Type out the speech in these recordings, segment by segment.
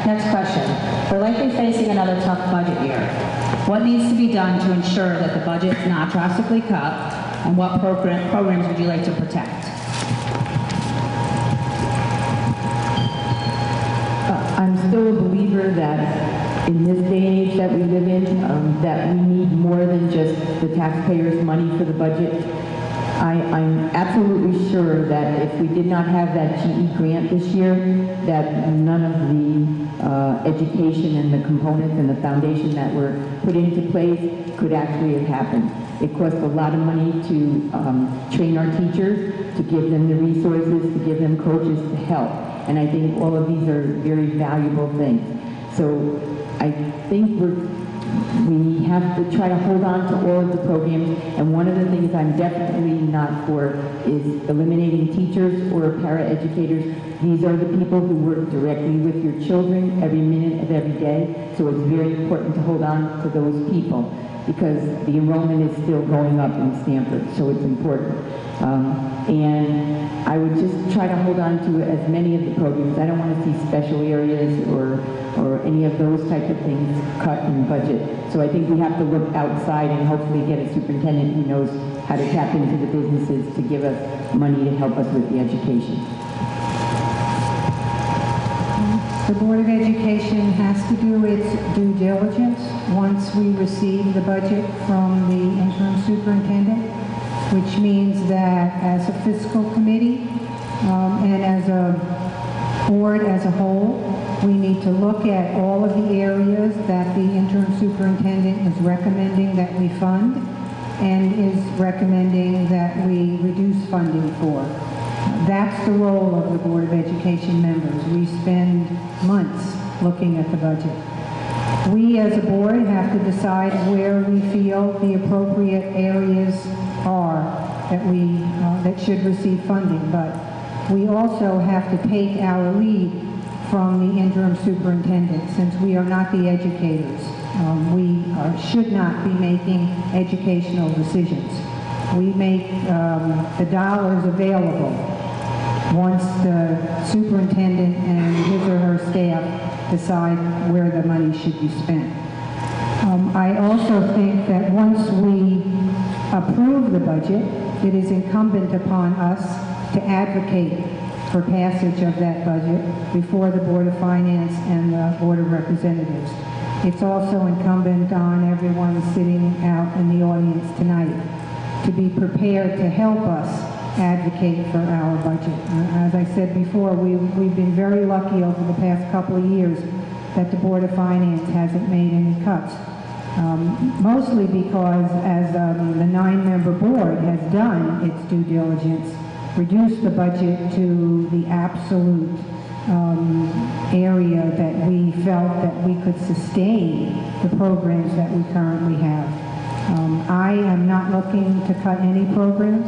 Next question. We're likely facing another tough budget year. What needs to be done to ensure that the budget is not drastically cut, and what programs would you like to protect? I'm still a believer that in this day and age that we live in, that we need more than just the taxpayers' money for the budget. I'm absolutely sure that if we did not have that GE grant this year, that none of the education and the components and the foundation that were put into place could actually have happened. It cost a lot of money to train our teachers, to give them the resources, to give them coaches to help. And I think all of these are very valuable things. So I think we have to try to hold on to all of the programs, and one of the things I'm definitely not for is eliminating teachers or paraeducators. These are the people who work directly with your children every minute of every day, so it's very important to hold on to those people because the enrollment is still going up in Stanford, so it's important. And I would just try to hold on to as many of the programs. I don't want to see special areas or any of those type of things cut in budget. So I think we have to look outside and hopefully get a superintendent who knows how to tap into the businesses to give us money to help us with the education. The Board of Education has to do its due diligence once we receive the budget from the interim superintendent, which means that as a fiscal committee and as a board as a whole, we need to look at all of the areas that the interim superintendent is recommending that we fund and is recommending that we reduce funding for. That's the role of the Board of Education members. We spend months looking at the budget. We as a board have to decide where we feel the appropriate areas are that should receive funding, but we also have to take our lead from the interim superintendent since we are not the educators. We should not be making educational decisions. We make the dollars available once the superintendent and his or her staff decide where the money should be spent. I also think that once we approve the budget, it is incumbent upon us to advocate for passage of that budget before the Board of Finance and the Board of Representatives. It's also incumbent on everyone sitting out in the audience tonight to be prepared to help us advocate for our budget. As I said before, we've been very lucky over the past couple of years that the Board of Finance hasn't made any cuts. Mostly because as the 9-member board has done its due diligence, reduced the budget to the absolute area that we felt that we could sustain the programs that we currently have. I am not looking to cut any programs,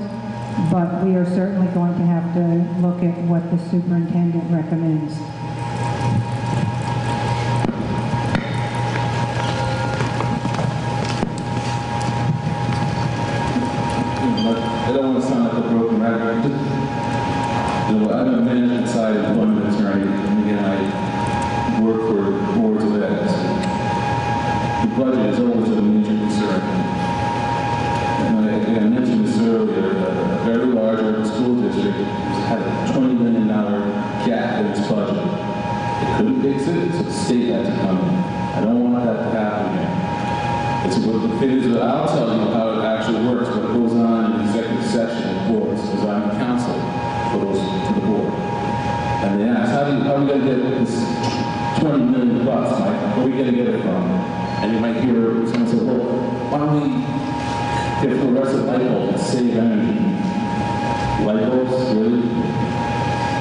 but we are certainly going to have to look at what the superintendent recommends. I don't want to sound like a broken record. I'm a management side employment attorney, and again, I work for boards of ed. The budget is always a major concern. And I mentioned this earlier, a very large urban school district had a $20 million gap in its budget. It couldn't fix it, so the state had to come in. I don't want that to happen here. It's what the figures that I'll tell you how it actually works, what goes on in the executive session of boards, because I'm counsel for the board. And they ask, how are we going to get this 20 million bucks, Mike? Where are we going to get it from? And you might hear someone say, well, why don't we get fluorescent light bulbs and save energy? Light bulbs, really?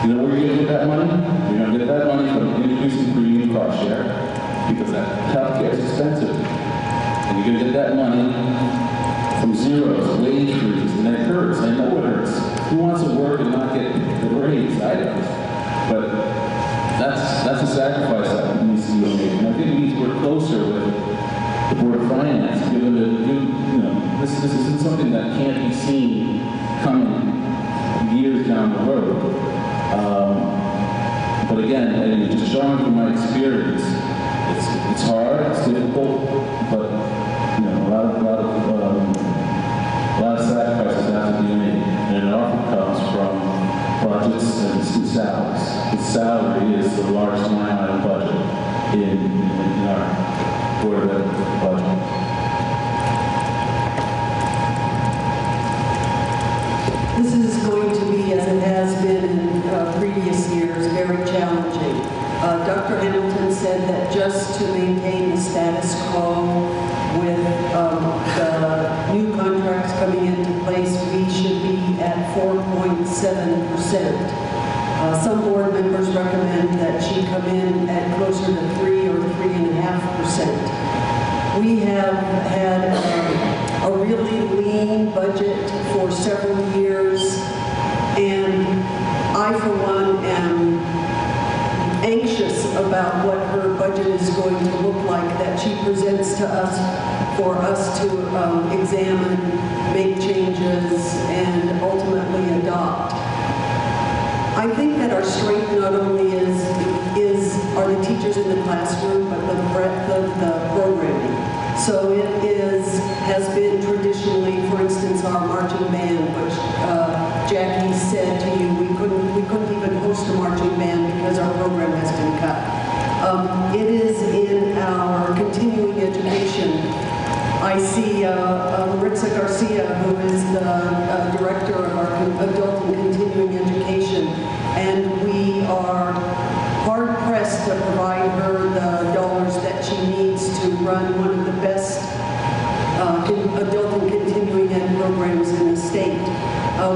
You know where you're going to get that money? You're going to get that money from increasing premium cost share, because that healthcare is expensive. And you're going to get that money from zeros, wage freezes, and it hurts. I know it hurts. Who wants to work and not get the raise? I don't. But that's a sacrifice that needs to be made. And I think we need to work closer with the Board of Finance, given that this isn't something that can't be seen coming years down the road. But again, it just showing from my experience, it's hard, it's difficult, but you know, a lot of sacrifices have to be made, and it often comes from budgets and salaries. The salary is the largest line item budget in our Board of Ed budget. This is going to be, as it has been in previous years, very challenging. Dr. Hamilton said that just to maintain the status quo with the new contracts coming into place, we should be at 4.7%. Some board members recommend that she come in at closer to 3 or 3.5%. We have had a really lean budget for several years, and I, for one, am anxious about what her budget is going to look like that she presents to us for us to examine, make changes, and ultimately adopt. I think that our strength not only are the teachers in the classroom, but the breadth of the programming. So it has been traditionally, for instance, our marching band, which Jackie said to you, we couldn't even host a marching band because our program has been cut. It is in our continuing education. I see Maritza Garcia, who is the director of our adult and continuing education, and we are hard-pressed to provide her the dollars that she needs to run one of the best adult and continuing ed programs in the state.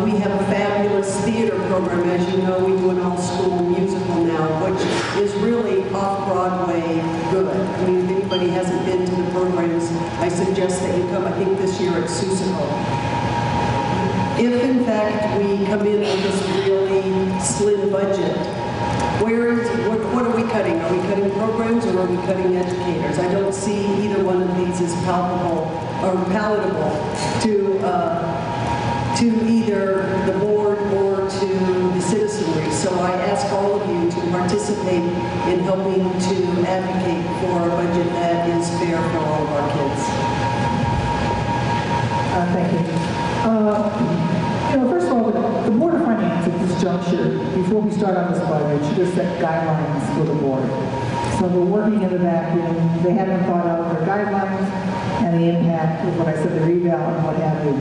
We have a fabulous theater program. As you know, we do an all-school musical now, which is really off-Broadway good. I mean, if anybody hasn't been to the programs, I suggest that you come. I think this year at Susical. If, in fact, we come in with this really slim budget, what are we cutting? Are we cutting programs or are we cutting educators? I don't see either one of these as palpable or palatable to either the board or to the citizenry. So I ask all of you to participate in helping to advocate for a budget that is fair for all of our kids. Thank you. First of all, the Board of Finance at this juncture, before we start on this budget, should have set guidelines for the board. So we're working in the vacuum. They haven't thought out their guidelines and the impact of what I said, the reval and what have you.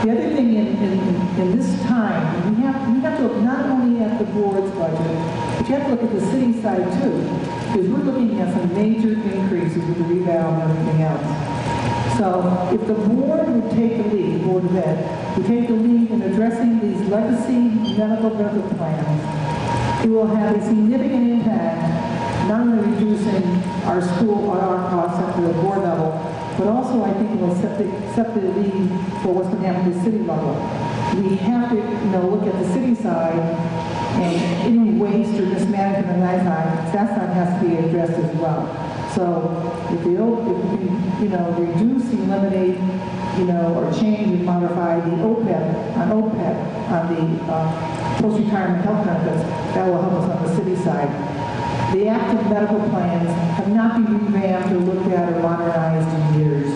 The other thing in this time, we have to look not only at the board's budget, but you have to look at the city side too, because we're looking at some major increases with the reval and everything else. So if the board would take the lead, the Board of Ed, would take the lead in addressing these legacy medical benefit plans, it will have a significant impact, not only reducing our school or our costs at the board level, but also I think it will set the lead for what's going to happen at the city level. We have to look at the city side, and any waste or mismanagement on that side has to be addressed as well. So if we reduce, eliminate, or change and modify the OPEB on the post-retirement health benefits, that will help us on the city side. The active medical plans have not been revamped or looked at or modernized in years.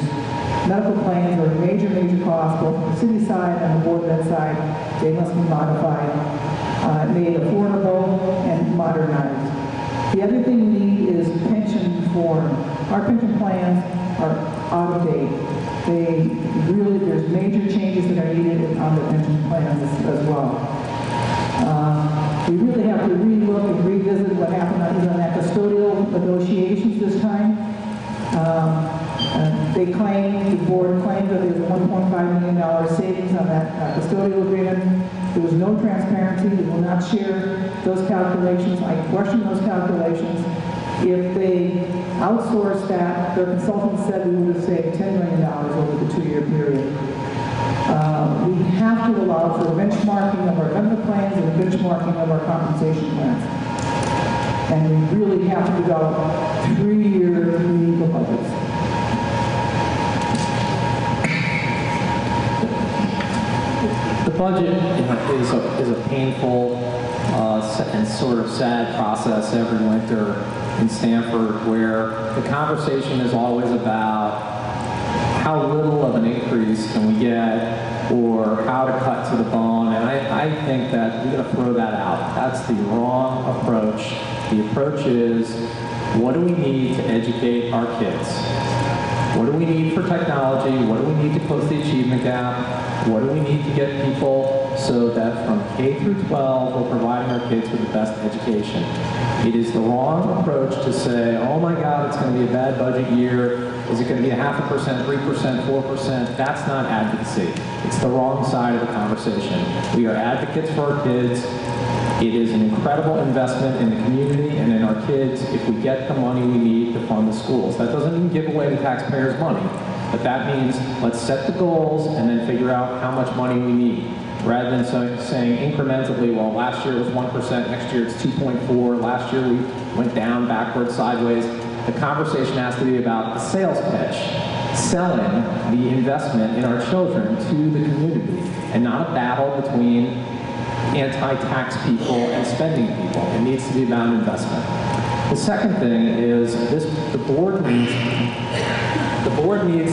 Medical plans are a major cost, both on the city side and the board of ed side. They must be modified, made affordable, and modernized. The other thing we need is pension reform. Our pension plans are out of date. There's major changes that are needed on the pension plans as well. We really have to relook and revisit what happened on that custodial negotiations this time. The board claimed that there was a $1.5 million savings on that custodial agreement. There was no transparency. They will not share those calculations. I question those calculations. If they outsourced that, their consultant said we would have saved $10 million over the 2-year period. We have to allow for benchmarking of our benefit plans and benchmarking of our compensation plans. And we really have to develop 3-year legal budgets. The budget is a painful and sort of sad process every winter in Stanford, where the conversation is always about how little of an increase can we get, or how to cut to the bone. And I think that we're going to throw that out. That's the wrong approach. The approach is, what do we need to educate our kids? What do we need for technology? What do we need to close the achievement gap? What do we need to get people so that from K through 12, we're providing our kids with the best education? It is the wrong approach to say, oh my God, it's going to be a bad budget year. Is it going to be 0.5%, 3%, 4%? That's not advocacy. It's the wrong side of the conversation. We are advocates for our kids. It is an incredible investment in the community and in our kids if we get the money we need to fund the schools. That doesn't mean give away the taxpayers' money, but that means let's set the goals and then figure out how much money we need, rather than saying incrementally, well, last year it was 1%, next year it's 2.4, last year we went down, backwards, sideways. The conversation has to be about the sales pitch, selling the investment in our children to the community, and not a battle between anti-tax people and spending people. It needs to be about investment. The second thing is the board needs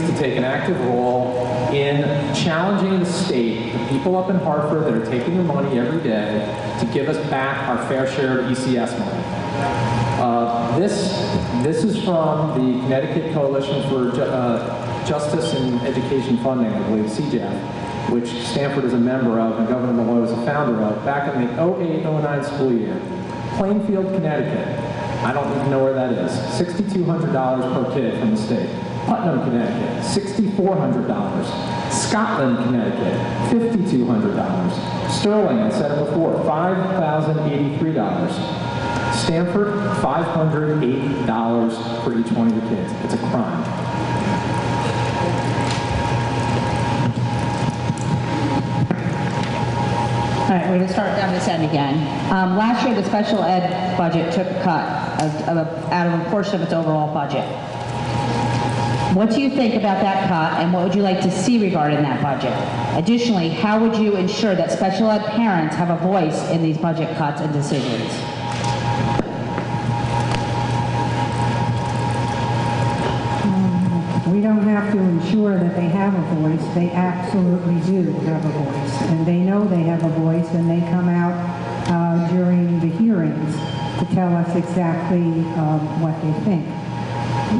to take an active role in challenging the state, the people up in Hartford that are taking the money every day, to give us back our fair share of ECS money. This is from the Connecticut Coalition for Justice and Education Funding, I believe, CJAF, which Stanford is a member of and Governor Malone is a founder of, back in the 08-09 school year. Plainfield, Connecticut. I don't even know where that is. $6,200 per kid from the state. Putnam, Connecticut, $6,400. Scotland, Connecticut, $5,200. Sterling, I said it before, $5,083. Stanford, $508 for each one of your kids. It's a crime. All right, we're going to start down this end again. Last year, the special ed budget took a cut out of a portion of its overall budget. What do you think about that cut, and what would you like to see regarding that budget? Additionally, how would you ensure that special ed parents have a voice in these budget cuts and decisions? We don't have to ensure that they have a voice. They absolutely do have a voice. And they know they have a voice, and they come out during the hearings to tell us exactly what they think.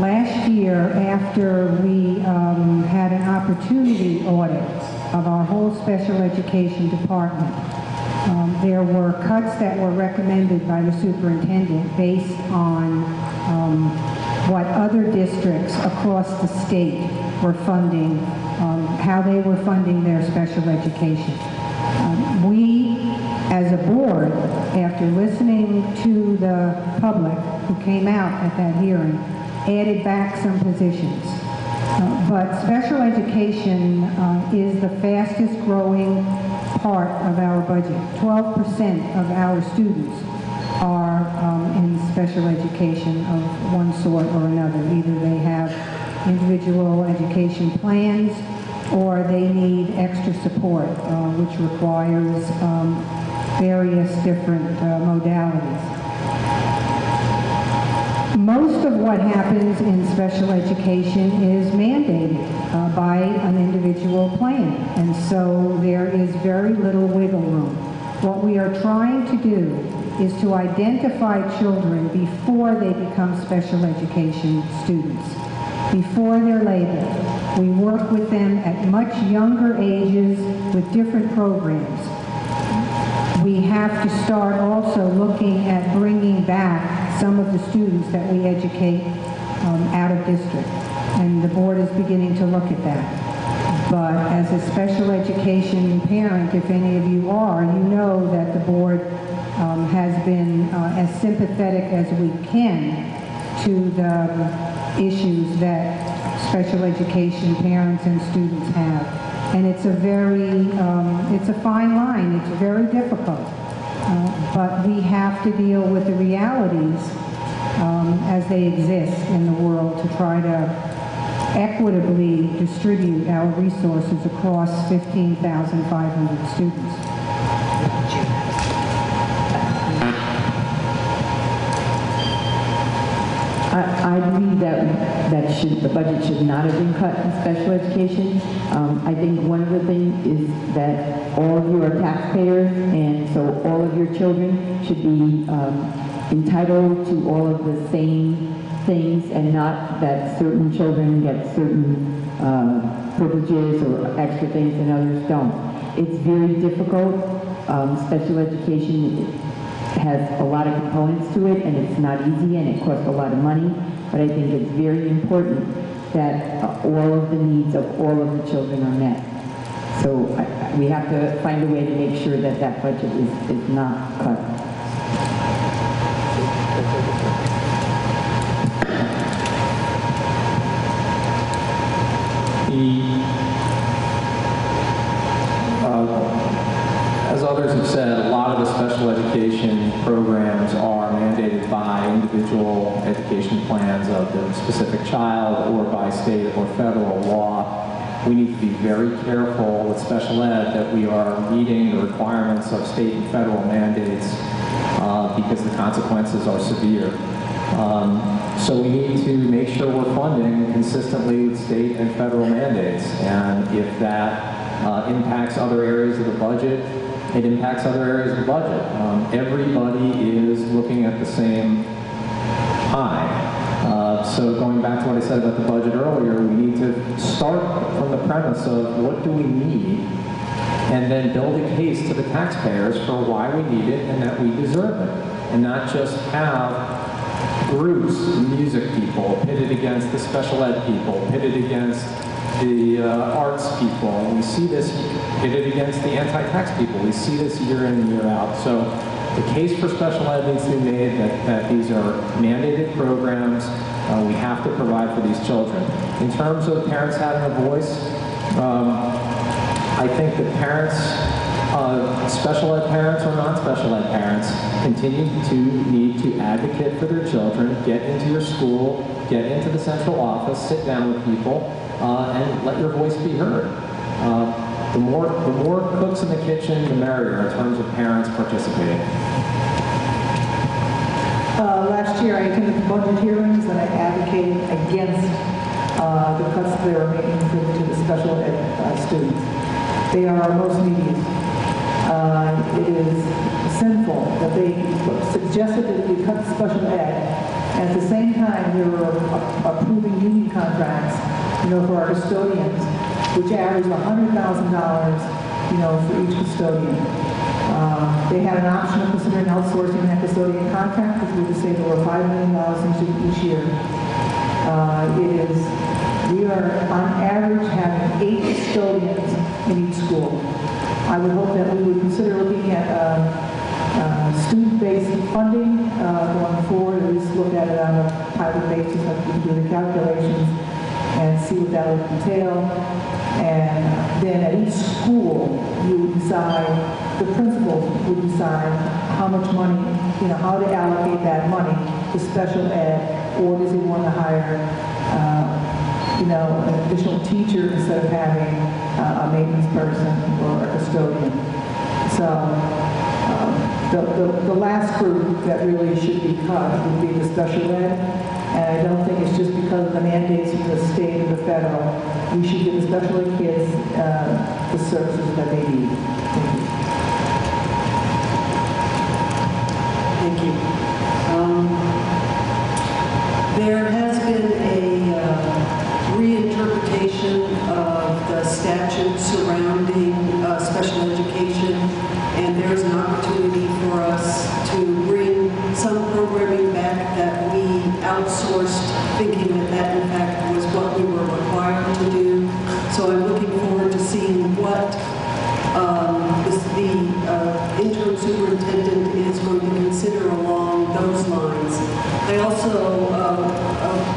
Last year, after we had an opportunity audit of our whole special education department, there were cuts that were recommended by the superintendent based on what other districts across the state were funding, how they were funding their special education. We, as a board, after listening to the public who came out at that hearing, added back some positions. But special education is the fastest growing part of our budget. 12% of our students are in special education of one sort or another. Either they have individual education plans or they need extra support, which requires various different modalities. Most of what happens in special education is mandated by an individual plan, and so there is very little wiggle room. What we are trying to do is to identify children before they become special education students, before they're labeled. We work with them at much younger ages with different programs. We have to start also looking at bringing back some of the students that we educate out of district, and the board is beginning to look at that. But as a special education parent, if any of you are, you know that the board has been as sympathetic as we can to the issues that special education parents and students have. And it's it's a fine line. It's very difficult. But we have to deal with the realities as they exist in the world to try to equitably distribute our resources across 15,500 students. I believe that the budget should not have been cut in special education. I think one of the things is that all of you are taxpayers, and so all of your children should be entitled to all of the same things, and not that certain children get certain privileges or extra things and others don't. It's very difficult. Special education has a lot of components to it, and it's not easy, and it costs a lot of money, but I think it's very important that all of the needs of all of the children are met. So we have to find a way to make sure that that budget is not cut. As others have said, a lot of the special education programs are mandated by individual education plans of the specific child or by state or federal law. We need to be very careful with special ed that we are meeting the requirements of state and federal mandates because the consequences are severe. So we need to make sure we're funding consistently with state and federal mandates, and if that impacts other areas of the budget, it impacts other areas of the budget. Everybody is looking at the same pie. So going back to what I said about the budget earlier, we need to start from the premise of what do we need, and then build a case to the taxpayers for why we need it and that we deserve it, and not just have groups, music people, pitted against the special ed people, pitted against the arts people. We see this pitted against the anti-tax people. We see this year in and year out. So the case for special ed needs to be made that these are mandated programs. We have to provide for these children. In terms of parents having a voice, I think that parents, special ed parents or non-special ed parents, continue to need to advocate for their children, get into your school, get into the central office, sit down with people, and let your voice be heard. The more cooks in the kitchen, the merrier in terms of parents participating. Last year, I attended the budget hearings and I advocated against the cuts they were making to the special ed students. They are our most needy. It is sinful that they suggested that we cut special ed, and at the same time they were approving union contracts, for our custodians, which average $100,000, for each custodian. They had an option of considering outsourcing that custodian contract, which would save over $5 million each year. We are on average having 8 custodians in each school. I would hope that we would consider looking at student-based funding going forward, at least look at it on a pilot basis, like we can do the calculations and see what that would entail. And then at each school, you would decide, the principals would decide how much money, how to allocate that money to special ed, or does he want to hire, an additional teacher instead of having a maintenance person or a custodian. So the last group that really should be cut would be the special ed, and I don't think it's just because of the mandates from the state or the federal. We should give the special ed kids the services that they need. Thank you. There has been a reinterpretation of the statute surrounding special education, and there's an opportunity for us to bring some programming back that we outsourced, thinking that in fact was what we were required to do. So I'm looking forward to seeing what the interim superintendent is going to consider along those lines. I also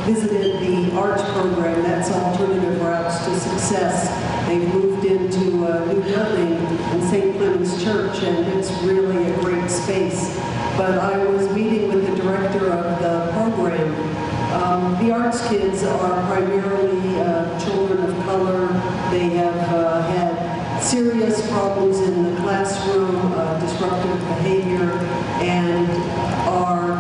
visited the arts program. That's Alternative Routes to Success. They've moved into a new building in St. Clemens Church, and it's really a great space. But I was meeting with the director of the program. The arts kids are primarily children of color. They have had serious problems in the classroom, disruptive behavior, and are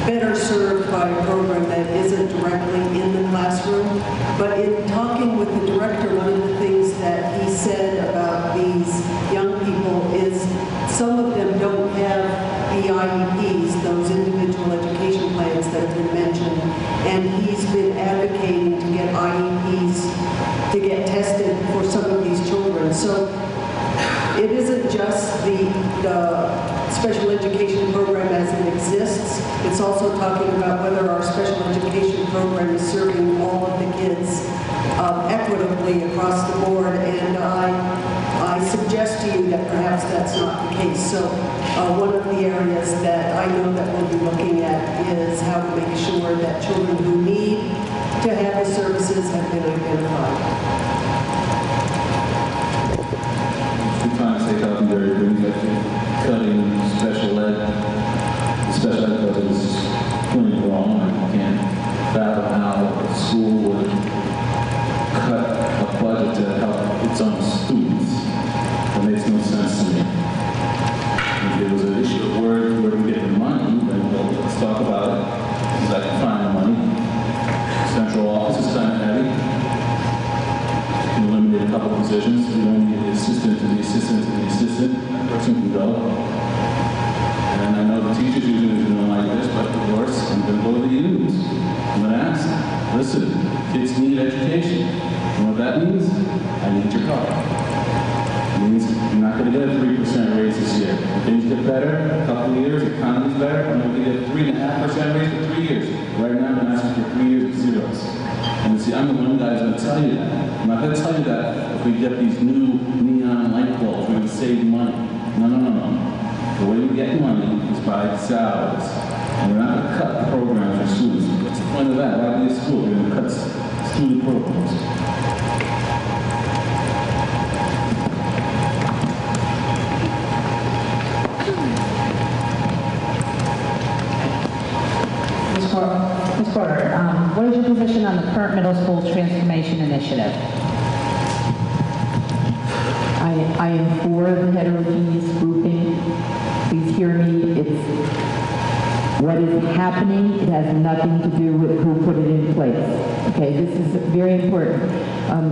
better served by a program that isn't directly in the classroom. But in talking with the director, one of the things that he said about these young people is some of them don't have the IEPs, those individual education plans that have been mentioned, and he's been advocating to get IEPs to get tested for some of these children. So it isn't just the special education program as it exists. It's also talking about whether our special education program is serving all of the kids equitably across the board, and I suggest to you that perhaps that's not the case. So one of the areas that I know that we'll be looking at is how to make sure that children who need to have the services have been identified. We're trying to say something very brief. I think cutting special ed budget is clearly wrong. I can't fathom how a school would cut a budget to help its own students. That makes no sense to me. If there was an issue of where we get the money, then let's talk about it. Because I can find the money. Central office is kind of heavy. You can eliminate a couple positions. You don't need the assistant to the assistant to the assistant. That person can go. And I know the teachers usually don't like this, but of course, I'm going to go to the unions. I'm going to ask them, listen, kids need education. You know what that means? I need your car. It means you're not going to get a 3% raise this year. If things get better, a couple of years, the economy's better, I'm going to get a 3.5% raise for 3 years. Right now, I'm asking for 3 years of zeros. And see, I'm the one guy who's going to tell you that. I'm not going to tell you that if we get these new neon light bulbs, we're going to save money. No, no, no, no. The way we get money is by salaries. And we're not going to cut programs for students. What's the point of that? Why be a school? We're going to cut student programs. Ms. Porter, what is your position on the current middle school transformation initiative? I am for the heterogeneous grouping. Please hear me. It's what is happening. It has nothing to do with who put it in place. Okay, this is very important.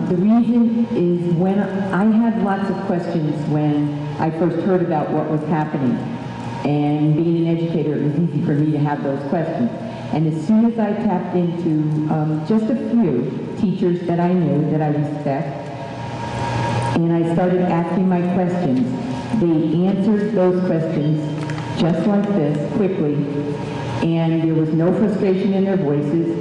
The reason is when I had lots of questions when I first heard about what was happening. And being an educator, it was easy for me to have those questions. And as soon as I tapped into just a few teachers that I knew, that I respect, and I started asking my questions, they answered those questions just like this, quickly, and there was no frustration in their voices,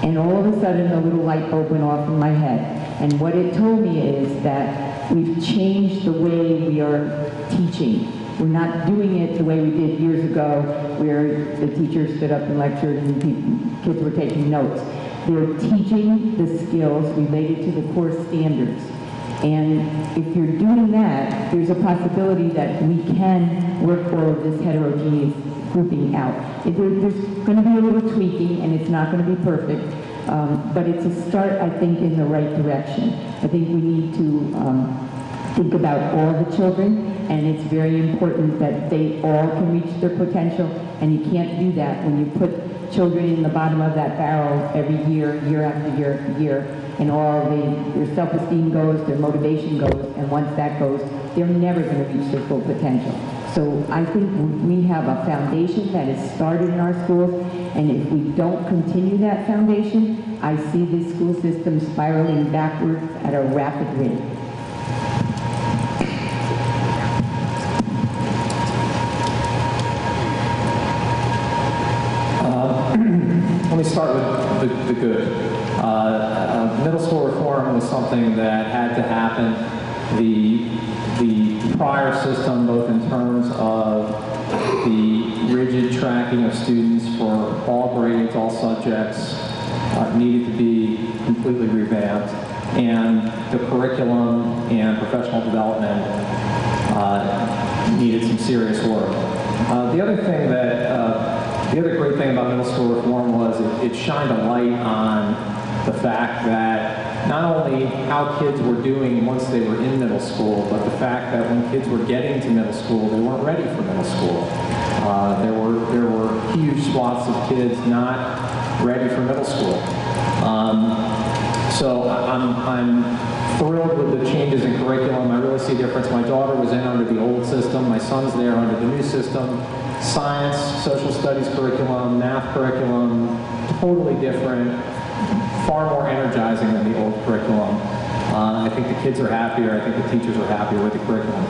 and all of a sudden a little light bulb went off in my head. And what it told me is that we've changed the way we are teaching. We're not doing it the way we did years ago, where the teachers stood up and lectured and kids were taking notes. They're teaching the skills related to the core standards. And if you're doing that, there's a possibility that we can work all of this heterogeneous grouping out. There's going to be a little tweaking, and it's not going to be perfect, but it's a start, I think, in the right direction. I think we need to think about all the children, and it's very important that they all can reach their potential, and you can't do that when you put children in the bottom of that barrel every year, year after year after year, and their self-esteem goes, their motivation goes, and once that goes, they're never going to reach their full potential. So I think we have a foundation that is started in our schools, and if we don't continue that foundation, I see this school system spiraling backwards at a rapid rate. Let me start with the good. Middle school reform was something that had to happen. The prior system, both in terms of the rigid tracking of students for all grades, all subjects, needed to be completely revamped, and the curriculum and professional development needed some serious work. The other great thing about middle school reform was it shined a light on the fact that not only how kids were doing once they were in middle school, but the fact that when kids were getting to middle school, they weren't ready for middle school. There were huge swaths of kids not ready for middle school. So I'm thrilled with the changes in curriculum. I really see a difference. My daughter was in under the old system. My son's there under the new system. Science, social studies curriculum, math curriculum, totally different, far more energizing than the old curriculum. I think the kids are happier. I think the teachers are happier with the curriculum.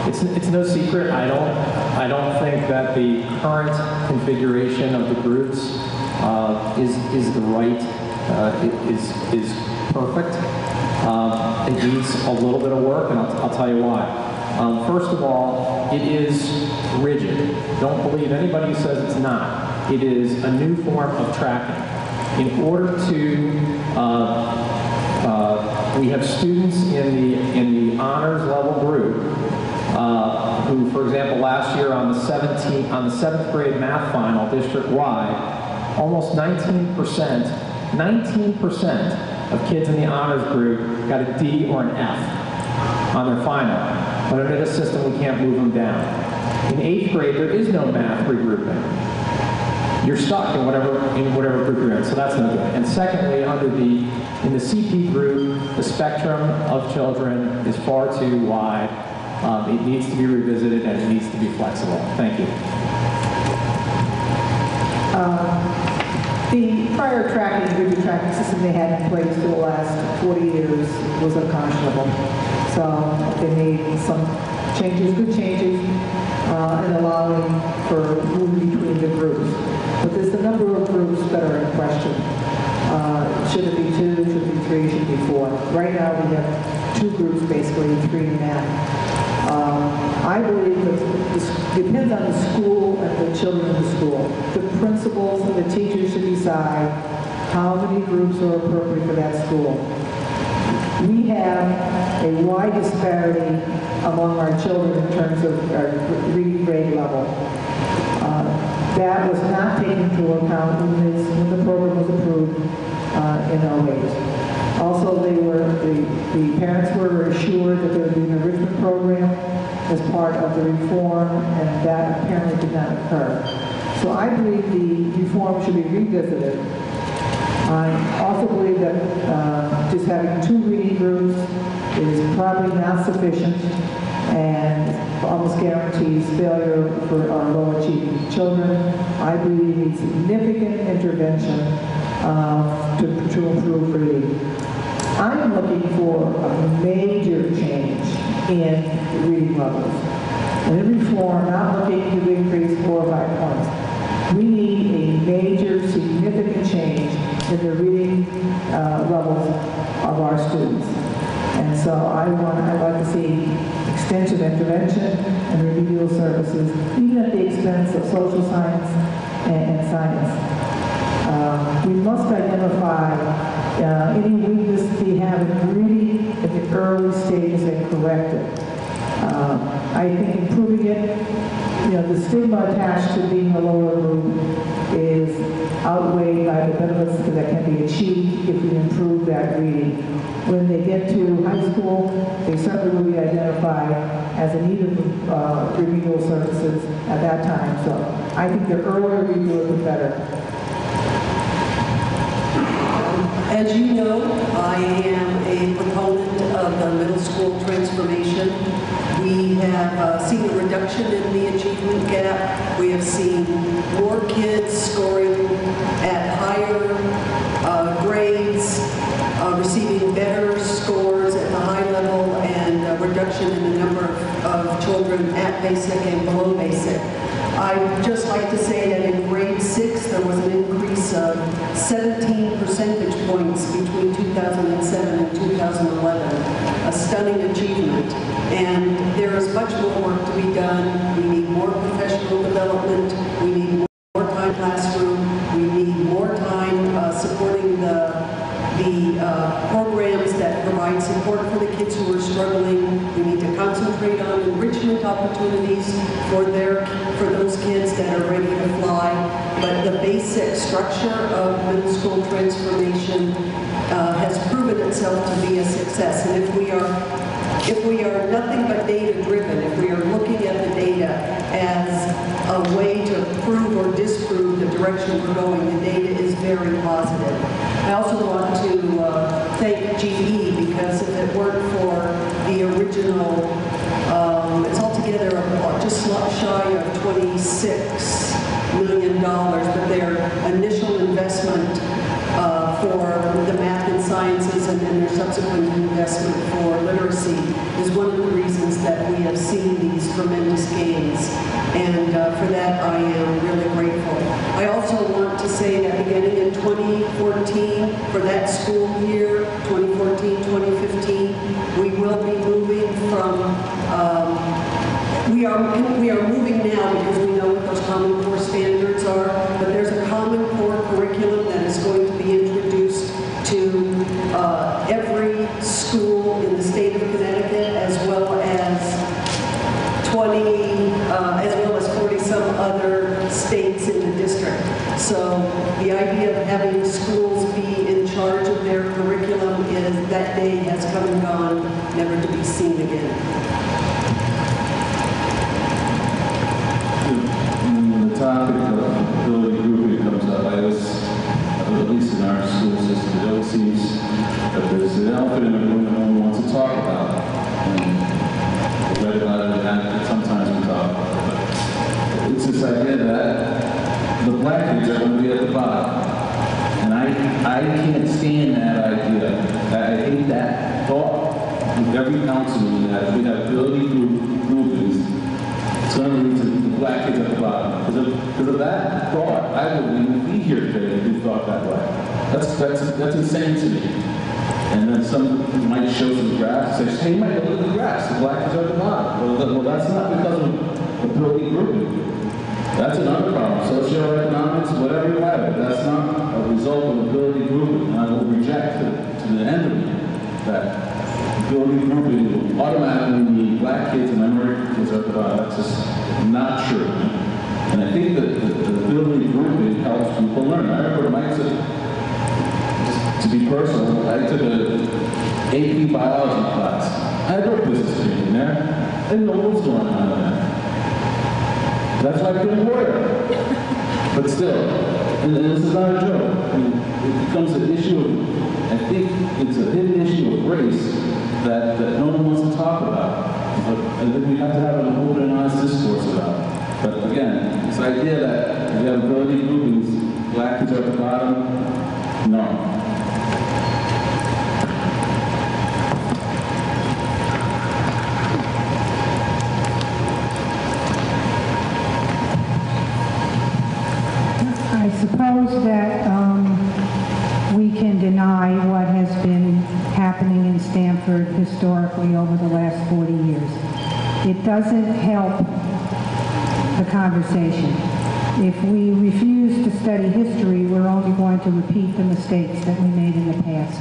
It's no secret. I don't think that the current configuration of the groups is the right, is perfect. It needs a little bit of work, and I'll tell you why. First of all, it is rigid. Don't believe anybody who says it's not. It is a new form of tracking. In order to, we have students in the honors level group who, for example, last year on the 7th grade math final district-wide, almost 19% of kids in the honors group got a D or an F on their final. But under this system, we can't move them down. In 8th grade, there is no math regrouping. You're stuck in whatever group you're in, so that's no good. And secondly, in the CP group, the spectrum of children is far too wide. It needs to be revisited and it needs to be flexible. Thank you. The prior rigid tracking system they had in place for the last 40 years was unconscionable. So they made some changes, good changes, in allowing for moving between the groups. But there's a number of groups that are in question. Should it be 2, should it be 3, should it be 4? Right now we have 2 groups basically, 3 in that. I believe that this depends on the school and the children in the school. The principals and the teachers should decide how many groups are appropriate for that school. We have a wide disparity among our children in terms of our reading grade level. That was not taken into account when the program was approved in 08. Also, the parents were assured that there would be an enrichment program as part of the reform, and that apparently did not occur. So I believe the reform should be revisited. I also believe that just having 2 reading groups is probably not sufficient and almost guarantees failure for our low-achieving children. I believe we need significant intervention to improve reading. I'm looking for a major change in reading levels. And in reform, not looking to increase 4 or 5 points. We need a major, significant change in the reading levels of our students. And so I'd like to see extensive intervention and remedial services, even at the expense of social science and science. We must identify any weakness we have and really at the early stages and correct it. I think improving it, the stigma attached to being a lower group is outweighed by the benefits that can be achieved if we improve that reading. When they get to high school, they certainly will be identified as in need of remedial services at that time. So I think the earlier we do it, the better. As you know, I am a proponent of the middle school transformation. We have seen a reduction in the achievement gap. We have seen more kids scoring at higher grades, receiving better scores at the high level, and a reduction in the number of children at basic and below basic. I'd just like to say that in grade 6, there was an increase of 17 percentage points between 2007 and 2011, a stunning achievement. And there is much more work to be done. We need more professional development. We need more time classroom. We need more time supporting the programs that provide support for the kids who are struggling. We need to concentrate on enrichment opportunities for those kids that are ready to fly. But the basic structure of middle school transformation has proven itself to be a success. And if we are nothing but data-driven, if we are looking at the data as a way to prove or disprove the direction we're going, the data is very positive. I also want to thank GE, because if it weren't for the original, it's altogether just shy of $26 million, but their initial investment for the math and sciences and then their subsequent investment for literacy is one of the reasons that we have seen these tremendous gains. And for that, I am really grateful. I also want to say that beginning in 2014, for that school year, 2014-2015, we will be moving from, we are moving now because we know what those Common Core standards are, but there's a Common Core curriculum that is going to be introduced to every school in the state of Connecticut, as well as 40-some other states in the district. So the idea of having schools be in charge of their curriculum is that day has come and gone, never to be seen again. When the topic of ability grouping comes up, I always, at least in our school system, it always seems that there's an elephant in the room that no one wants to talk about. And I've read about it, and sometimes we talk about it. But it's this idea that the black kids are going to be at the bottom. And I can't stand that idea. I hate that thought with every councilman that if we have ability groupings, it's going to lead to the black kids at the bottom. Because of that thought, I wouldn't even be here today if we thought that way. That's insane to me. And then some might show some graphs and say, hey, you might look at the graphs, the black kids are at the bottom. Well, that's not because of ability grouping. That's another problem. Socioeconomics, whatever you have it, that's not a result of ability grouping. And I will reject to the end of me that ability grouping will automatically mean black kids and minority kids are at the bottom. That's just not true. And I think that the ability grouping helps people learn. I remember Mike said, to be personal, I took an AP biology class. I had no business being in there. I didn't know what was going on in there. That's why I couldn't work. But still, and this is not a joke. I mean, it becomes an issue of, I think it's a hidden issue of race that no one wants to talk about. But I think we have to have an open and honest discourse about. But again, this idea that if you have ability groupings, black kids are at the bottom, no. I suppose that we can deny what has been happening in Stamford historically over the last 40 years. It doesn't help the conversation. If we refuse to study history, we're only going to repeat the mistakes that we made in the past.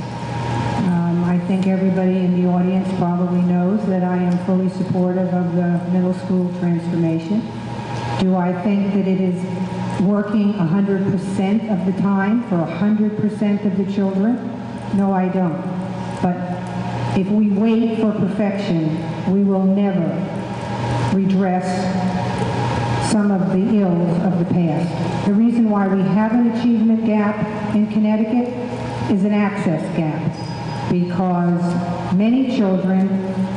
I think everybody in the audience probably knows that I am fully supportive of the middle school transformation. Do I think that it is working 100% of the time for 100% of the children? No, I don't. But if we wait for perfection, we will never redress some of the ills of the past. The reason why we have an achievement gap in Connecticut is an access gap, because many children,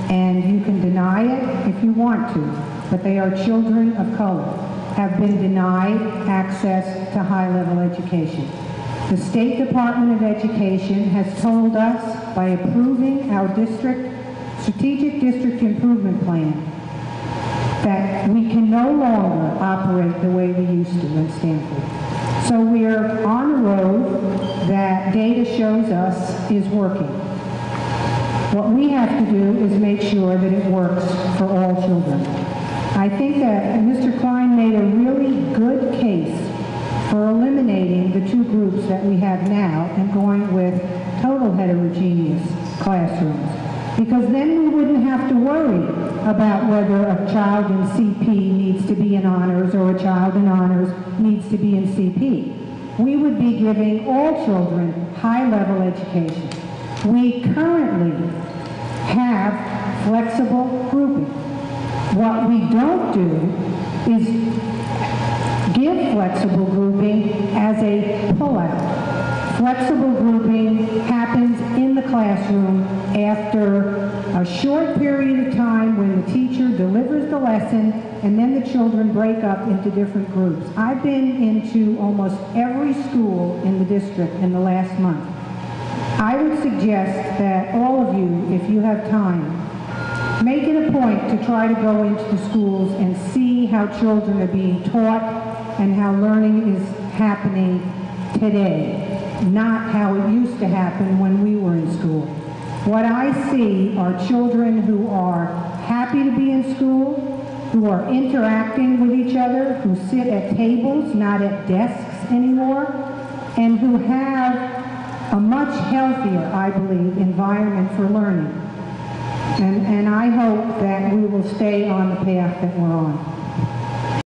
and you can deny it if you want to, but they are children of color, have been denied access to high-level education. The State Department of Education has told us by approving our strategic district improvement plan that we can no longer operate the way we used to in Stamford. So we are on a road that data shows us is working. What we have to do is make sure that it works for all children. I think that Mr. Klein made a really good case for eliminating the two groups that we have now and going with total heterogeneous classrooms. Because then we wouldn't have to worry about whether a child in CP needs to be in honors or a child in honors needs to be in CP. we would be giving all children high-level education. We currently have flexible grouping. What we don't do is give flexible grouping as a pullout. Flexible grouping happens in the classroom after a short period of time when the teacher delivers the lesson and then the children break up into different groups. I've been into almost every school in the district in the last month. I would suggest that all of you, if you have time, make it a point to try to go into the schools and see how children are being taught and how learning is happening today, not how it used to happen when we were in school. What I see are children who are happy to be in school, who are interacting with each other, who sit at tables, not at desks anymore, and who have a much healthier, I believe, environment for learning. And I hope that we will stay on the path that we're on.